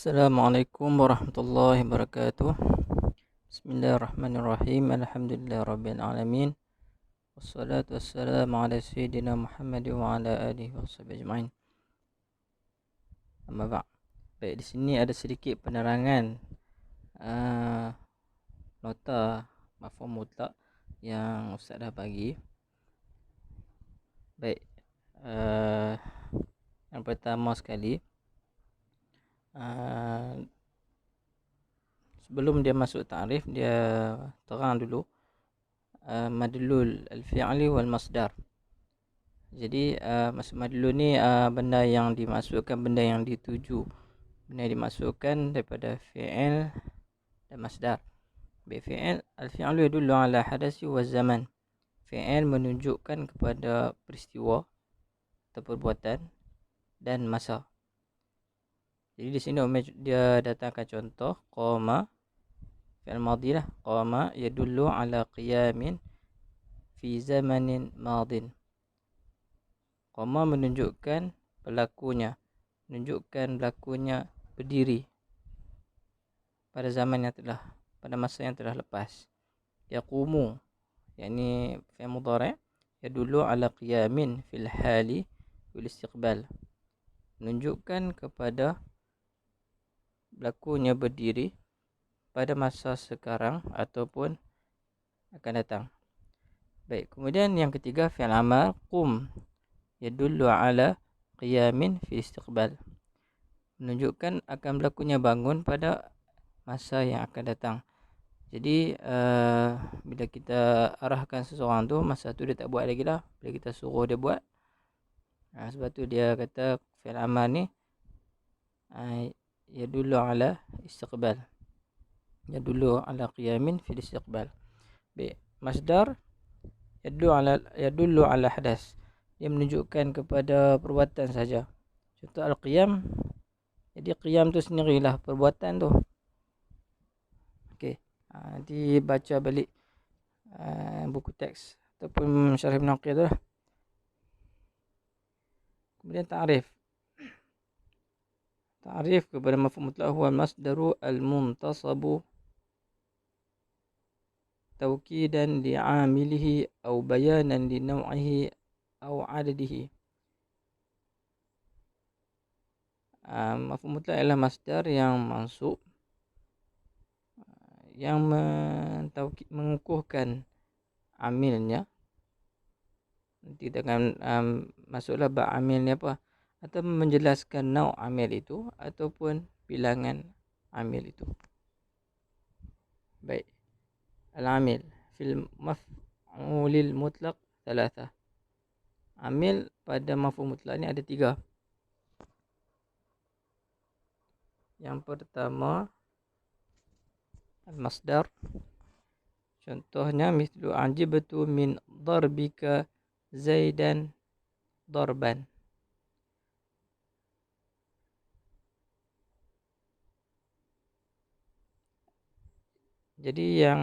Assalamualaikum warahmatullahi wabarakatuh. Bismillahirrahmanirrahim. Alhamdulillah rabbil alamin. Wassalatu wassalamu ala sayyidina Muhammad wa ala alihi washabihi ajma'in. Amma ba'. Baik, di sini ada sedikit penerangan nota mafhum mutlak yang Ustaz dah bagi. Baik. Yang pertama sekali, sebelum dia masuk ta'rif, dia terang dulu madlul al-fi'li wal masdar. Jadi madlul ni benda yang dimasukkan, benda yang dituju, benda yang dimasukkan daripada fi'il dan masdar. Fi'il, al-fi'lu yadullu ala hadasi wa zaman. Fi'il menunjukkan kepada peristiwa atau perbuatan dan masa. Jadi di sini dia datangkan contoh qama, fi'il madhi lah. Qama yadullu ala qiyamin fi zamanin madin. Qama menunjukkan berlakunya, berdiri pada zaman yang telah, pada masa yang telah lepas. Yaqumu, yakni fi'il mudhari', yadullu ala qiyamin fil hali wal istiqbal. Menunjukkan kepada berlakunya berdiri pada masa sekarang ataupun akan datang. Baik, kemudian yang ketiga fi'il amar, qum yadullu ala qiyamin fi istiqbal. Menunjukkan akan berlakunya bangun pada masa yang akan datang. Jadi bila kita arahkan seseorang tu, masa tu dia tak buat lagi lah, bila kita suruh dia buat. Sebab tu dia kata fi'il amar ni yadullu ala istiqbal, yadullu ala qiyamin fil istiqbal. Baik, masdar yadullu ala hadas, dia menunjukkan kepada perbuatan saja. Contoh al-qiyam, jadi qiyam tu sendirilah perbuatan tu. Okey, nanti baca balik buku teks ataupun syarah Ibn Aqil tu lah. Kemudian ta'rif. Ta'rif kepada mafhum mutlaq huwa al-masdaru al-muntasabu tawkidan li'amilihi aw bayanan li naw'ihi aw adadihi. Mafhum mutlaq ialah masdar yang mansub, yang mengukuhkan amilnya. Nanti kita akan masuklah bab amil ni apa, atau menjelaskan nau' amil itu ataupun bilangan amil itu. Baik, al-amil fil maf'ulil mutlaq thalatha. Amil pada maf'ul mutlaq ni ada 3. Yang pertama al-masdar. Contohnya mislu ajibtu min darbika Zaidan darban. Jadi yang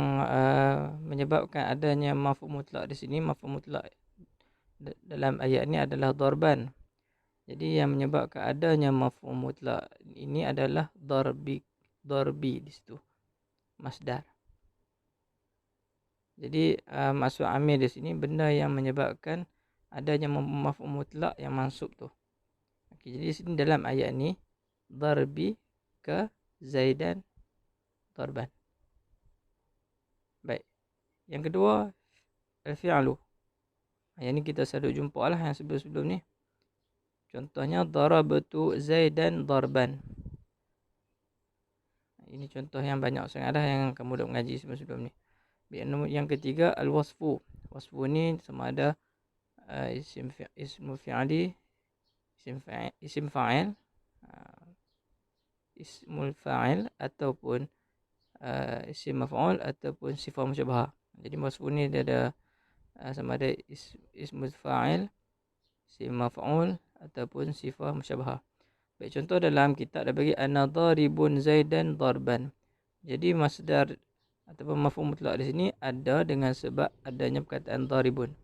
menyebabkan adanya maf'ul mutlaq di sini, maf'ul mutlaq dalam ayat ini adalah darban. Jadi yang menyebabkan adanya maf'ul mutlaq ini adalah darbi di situ, masdar. Jadi maksud amil di sini benda yang menyebabkan adanya maf'ul mutlaq yang mansub tu. Okey, jadi di sini dalam ayat ni darbi ke Zaidan darban. Baik. Yang kedua al-fi'lu. Yang ni kita selalu jumpa lah yang sebelum-sebelum ni. Contohnya darabtu Zaidan darban. Ini contoh yang banyak sangat dah yang kamu dah mengaji sebelum-sebelum ni. Yang ketiga al-wasfu. Wasfu ni sama ada ismu fi'ali, isim fa'il, ismul fa'il ataupun isim maf'ul ataupun sifah musyabahah. Jadi wasfu ni dia ada sama ada ismul fa'il, isim maf'ul ataupun sifah musyabahah. Baik, contoh dalam kitab dia bagi ana daribun Zaidan darban. Jadi masdar ataupun maf'ul mutlaq di sini ada dengan sebab adanya perkataan daribun.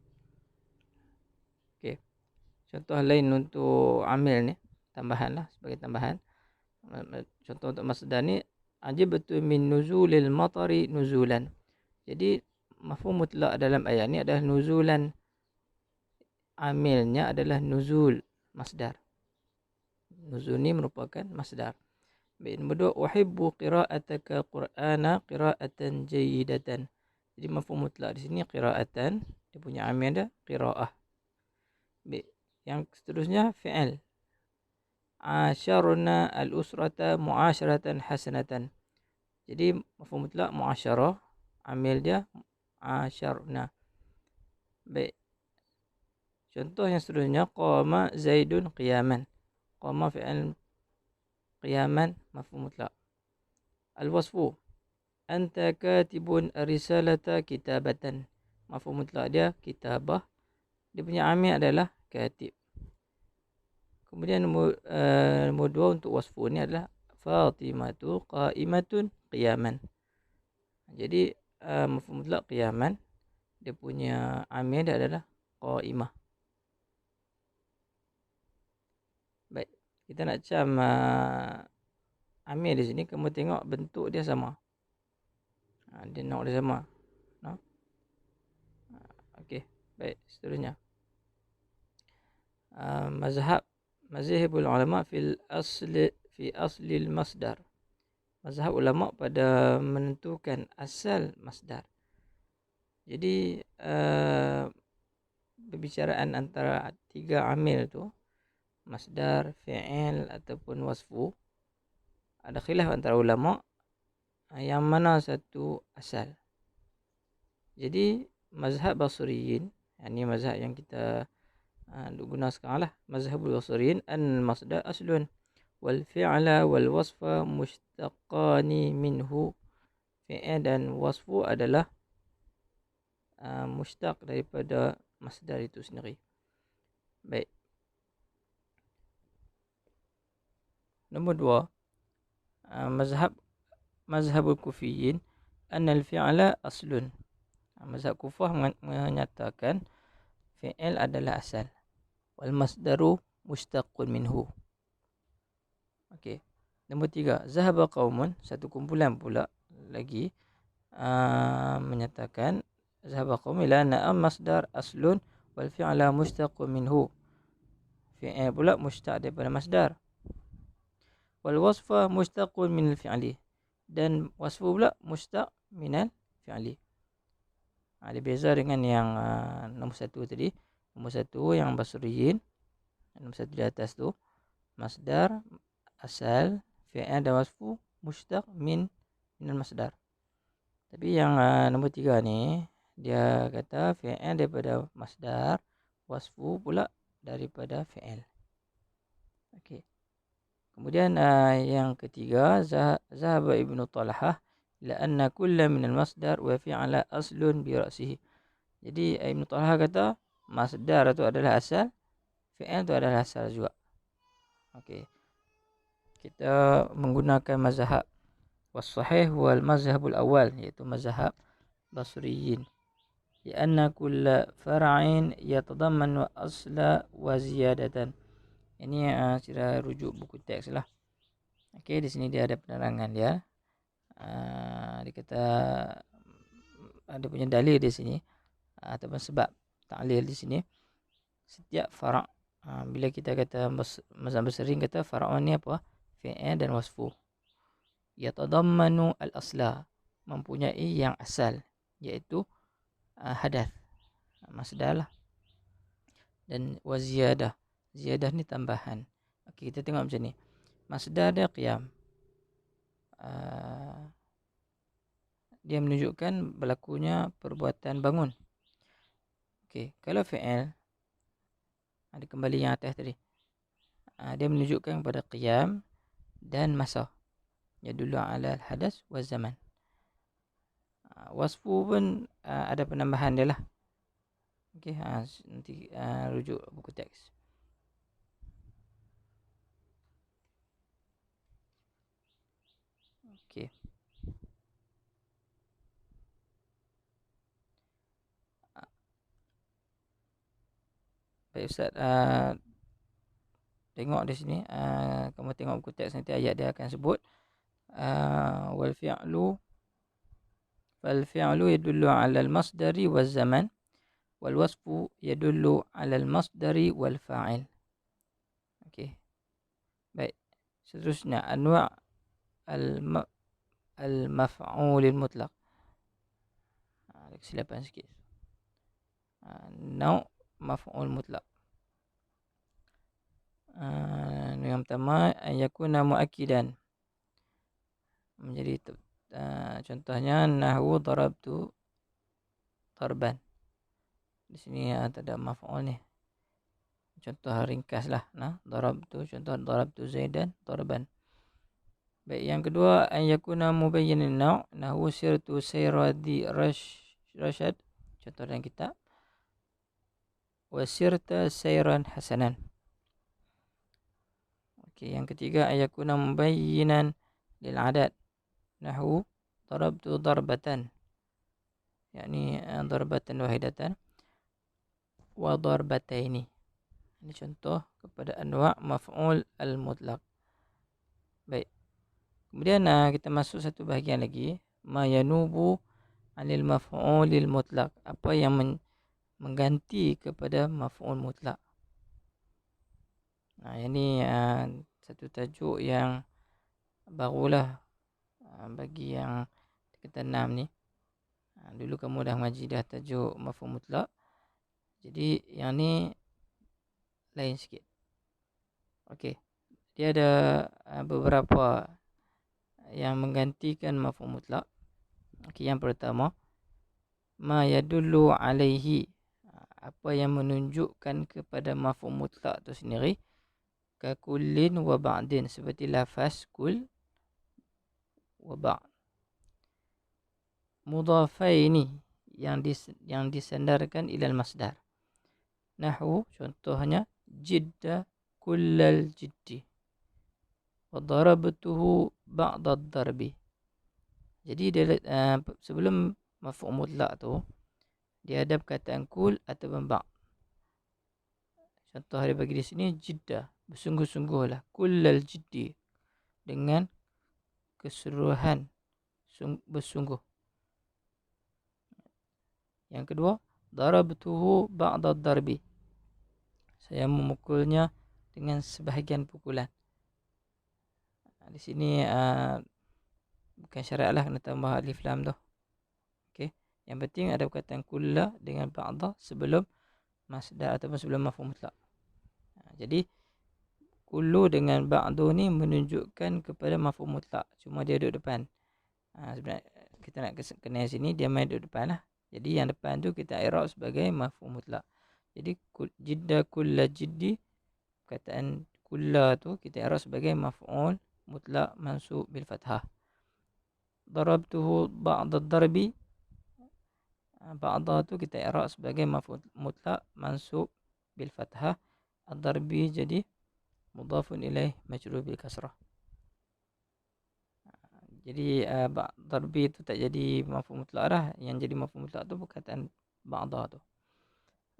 Okey. Contoh lain untuk amil ni, tambahan lah, sebagai tambahan. Contoh untuk masdar ni, ajibtu min nuzulil matari nuzulan. Jadi mafhum mutlak dalam ayat ni adalah nuzulan, amilnya adalah nuzul, masdar. Nuzul ni merupakan masdar. Baik, nombor 2, uhibbu qira'ataka qur'ana qira'atan jayyidatan. Jadi mafhum mutlak di sini qira'atan, dia punya amil ada qira'ah. Baik, yang seterusnya fi'il. Asyarna al-usrata mu'asyaratan hasanatan. Jadi mafhum mutlak mu'asyarah, amil dia asyarna. Baik. Contoh yang seterusnya, qama zaidun qiyaman. Qama fi'il, qiyaman mafhum mutlak. Al-wasfu, anta katibun risalata kitabatan. Mafhum mutlak dia kitabah. Dia punya amil adalah katib. Kemudian nombor 2 untuk wasfu ni adalah Fatimatu qa'imatun qiyaman. Jadi mafhum mutlak qiyaman, dia punya amil dia adalah qa'imah. Baik, kita nak cam amil di sini, kamu tengok bentuk dia sama. Dia nak dia sama. No? Okey, baik, seterusnya. Mazhabul ulama fi aslil masdar. Mazhab ulama pada menentukan asal masdar. Jadi perbicaraan antara 3 amil tu, masdar, fi'il ataupun wasfu, ada khilaf antara ulama yang mana satu asal. Jadi mazhab basriyin, ini mazhab yang kita guna sekarang lah, mazhabul basriyin, an masdar aslun wal fi'la wal wasfa mushtaqani minhu. Fi'il dan wasfu adalah mushtaq daripada masdar itu sendiri. Baik. Nombor 2, mazhabul kufiyin annal fi'la aslun. Mazhab Kufah menyatakan fi'il adalah asal, wal masdaru mushtaqun minhu. Okey. Nombor 3, zahaba qaumun, satu kumpulan pula lagi menyatakan zahaba qaum ila anna masdar aslun wal fi'la mushtaqun minhu. Fi'il pula mushtaq daripada masdar. Wal wasfa mushtaqun minal fi'li, dan wasfu pula mushtaq minal fi'li. Ada beza dengan yang nombor 1 tadi. Nombor 1 yang basriyin, nombor 1 di atas tu, masdar asal, fi'il dan wasfu mushtaq minal masdar. Tapi yang nombor 3 ni, dia kata fi'il daripada masdar, wasfu pula daripada fi'il. Okey. Kemudian yang ketiga, zahaba Ibnu Talhah la anna kulla min al-masdar wa fi'la aslun bi ra'sihi. Jadi Ibnu Talhah kata masdar itu adalah asal, fi'il itu adalah asal juga. Okey. Kita menggunakan mazhab was-sahih wal mazhabul awal, iaitu mazhab basriyin. Li anna kulla far'in yatadammanu asla wa ziyadatan. Ini kira rujuk buku teks lah. Okey, di sini dia ada penerangan dia. Dia kata ada punya dalil di sini ataupun sebab ta'lil di sini. Setiap fara', bila kita kata mazhab basri kata fara'un ni apa? Fi'il dan wasfu. Yatadammanu al-asla, mempunyai yang asal, iaitu hadath, masdar lah, dan waziyadah. Ziyadah ni tambahan. Okey, kita tengok macam ni. Masdar dia qiyam. Dia menunjukkan berlakunya perbuatan bangun. Okey, kalau fi'il, ada kembali yang atas tadi. Dia menunjukkan kepada qiyam dan masa. Yadullu ala al-hadas wa zaman. Wasfu pun ada penambahan dia lah. Okey, nanti rujuk buku teks. Okey. Baik Ustaz, tengok di sini, kamu tengok buku teks nanti ayat dia akan sebut wal fi'lu yadullu 'ala al-masdari wal zaman wal wasfu yadullu 'ala al-masdari wal fa'il. Okey. Baik. Seterusnya anwa' al-maf'ulil mutlaq. Ada kesilapan sikit. Nau' maf'ul mutlaq. Yang pertama yakuna muakkidan. Menjadi contohnya nahwu darabtu darban. Di sini tak ada maf'ul ni. Contoh ringkaslah. Darabtu, contoh darabtu Zaidan darban. Baik, yang kedua yakuna mubayyinan nau' nahwu sirtu sayradi rasyad. Contoh dalam kitab. Wasirta sayran hasanan. Okey, yang ketiga yakuna mubayyinan lil adad. Nahwu darabtu darbatan. yakni darbatan wahidatan wa darbataini. Ini contoh kepada anwa' maf'ul al-mutlaq. Baik. Kemudian kita masuk satu bahagian lagi, ma yanubu 'anil maf'ulil mutlaq. Apa yang mengganti kepada maf'ul mutlaq. Ini satu tajuk yang barulah bagi yang tingkatan 6 ni. Dulu kamu dah ngaji dah tajuk maf'ul mutlaq. Jadi yang ni lain sikit. Okey. Dia ada beberapa yang menggantikan maf'ul mutlaq. Okey, yang pertama ma yadullu alaihi. Apa yang menunjukkan kepada maf'ul mutlaq tu sendiri. Ka kullin wa ba'din, seperti lafaz kul wa ba'd. Mudhafaini, yang disandarkan ilal masdar. Nahwu, contohnya jidda kullal jiddi wa darabtuhu ba'da darbi. Jadi dia, sebelum maf'ul mutlaq tu dia ada perkataan kul atau ba'd. Contoh dia bagi di sini jidda, bersungguh-sungguhlah, kullal jiddi, dengan keseluruhan bersungguh. Yang kedua, darabtuhu ba'da darbi. Saya memukulnya dengan sebahagian pukulan. Di sini bukan syarat lah kena tambah alif lam tu. Okey. Yang penting ada perkataan kulla dengan ba'da sebelum masdar ataupun sebelum maf'ul mutlaq. Jadi kullu dengan ba'du ni menunjukkan kepada maf'ul mutlaq. Cuma dia duduk depan. Sebenarnya kita nak kena sini dia main duduk depan lah. Jadi yang depan tu kita i'rab sebagai maf'ul mutlaq. Jadi jidda kulla jiddi, perkataan kulla tu kita i'rab sebagai maf'ul mutlaq mansub bil fathah. Darabtuhu ba'da darbi, ba'da tu kita i'rab sebagai maf'ul mutlaq mansub bil fathah. Ad-darbi jadi mudhafun ilaih majrur bil kasrah. Jadi darbi tu tak jadi maf'ul mutlaq dah. Yang jadi maf'ul mutlaq tu perkataan ba'da tu.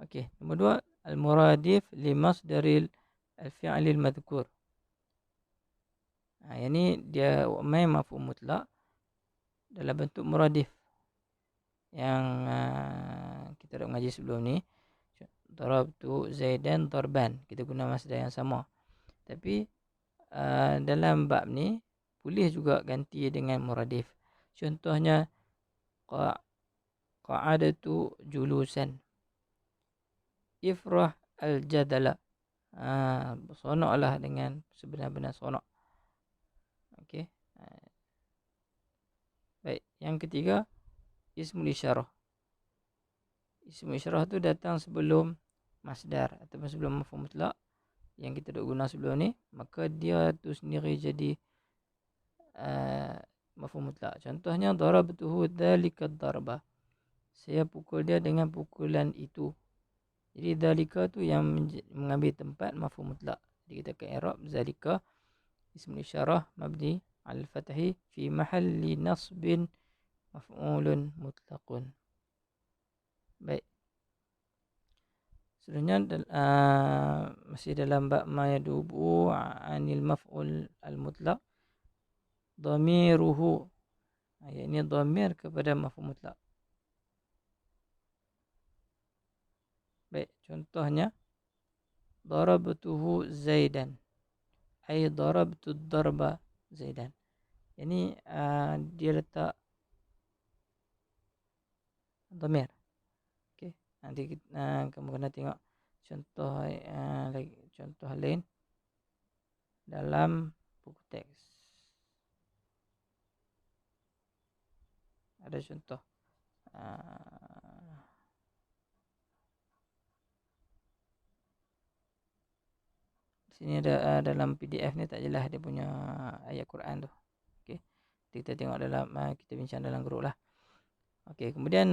Okey, nombor 2, al-muradif li masdaril al-fi'lil madhkur. Yang ni dia main maf'ul mutlaq dalam bentuk muradif. Yang kita dah mengaji sebelum ni. Darabtu Zaidan darban. Kita guna masdar yang sama. Tapi dalam bab ni boleh juga ganti dengan muradif. Contohnya qa'adatu julusan. Ifrah al-jadala. Sonoklah dengan sebenar-benar sonok. Okey. Baik, yang ketiga ismul isyarah. Ismul isyarah tu datang sebelum masdar ataupun sebelum maf'ul mutlaq yang kita dah guna sebelum ni, maka dia tu sendiri jadi maf'ul mutlaq. Contohnya darabtuhu dzalika darba. Saya pukul dia dengan pukulan itu. Jadi dzalika tu yang mengambil tempat maf'ul mutlaq. Jadi kita akan i'rab dzalika ismul isyarah mabni al-fathi fi mahalli nasbin maf'ulun mutlaqun. Baik. Sebenarnya masih dalam bab ma yadubu anil maf'ul al-mutlaq, dhamiruhu, ini dhamir kepada maf'ul mutlaq. Baik, contohnya darabtuhu Zaidan, ay darabtu darba Zaidan. Ini dia letak dhamir. Okey, nanti kamu kena tengok contoh contoh lain dalam buku teks. Ada contoh sini ada dalam PDF ni tak jelas dia punya ayat Quran tu. Okey, kita tengok dalam kita bincang dalam grup lah. Okey, kemudian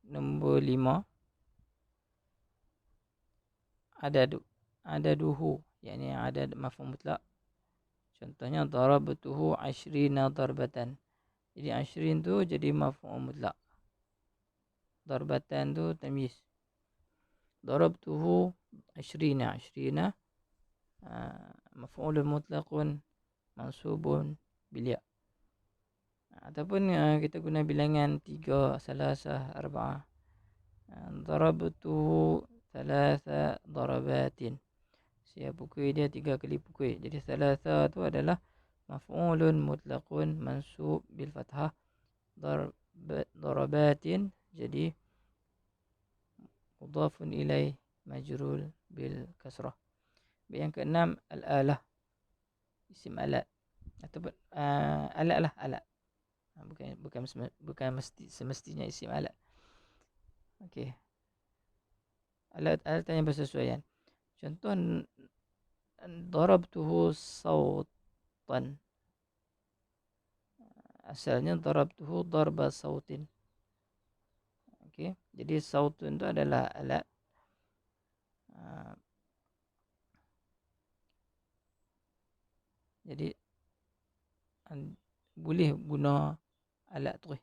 nombor 5 ada duhu, yakni ada maf'ul mutlaq. Contohnya darabtuhu 20 darbatan. Jadi 20 tu jadi maf'ul mutlaq. Darbatan tu tamyiz. Darabtuhu 20 maf'ul mutlaqun mansubun bil ya. Ataupun kita guna bilangan 3, salasah, arba'ah. Darabtuhu 3 darabatin. Saya pukul dia 3 kali pukul. Jadi salasah tu adalah maf'ulun mutlaqun mansub bil fathah. Darabatin jadi mudhafun ilaih majrul bil kasrah. Yang keenam al-alah, isim alat ataupun alat lah, alat. Bukan mesti semestinya isim alat. Okey. Alat yang bersesuaian. Contoh darabtuhu sautan. Asalnya darabtuhu darba sautin. Okey. Jadi sautun itu adalah alat. Jadi boleh guna alat tu.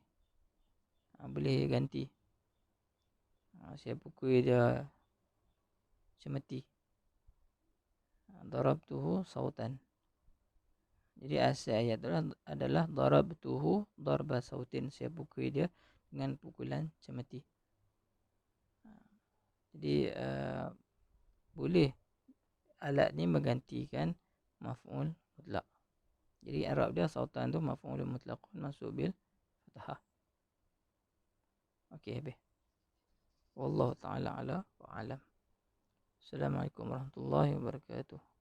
Boleh ganti. Saya pukul dia cemeti. Darabtuhu sautan. Jadi asal ayat tu adalah darabtuhu darba sautin. Saya pukul dia dengan pukulan cemeti. Jadi boleh alat ni menggantikan maf'ul mutlaq. Jadi Arab dia sautan tu maf'ul mutlaqun mansub bil fathah. Okey, habis. Wallahu ta'ala ala wa alam. Assalamualaikum warahmatullahi wabarakatuh.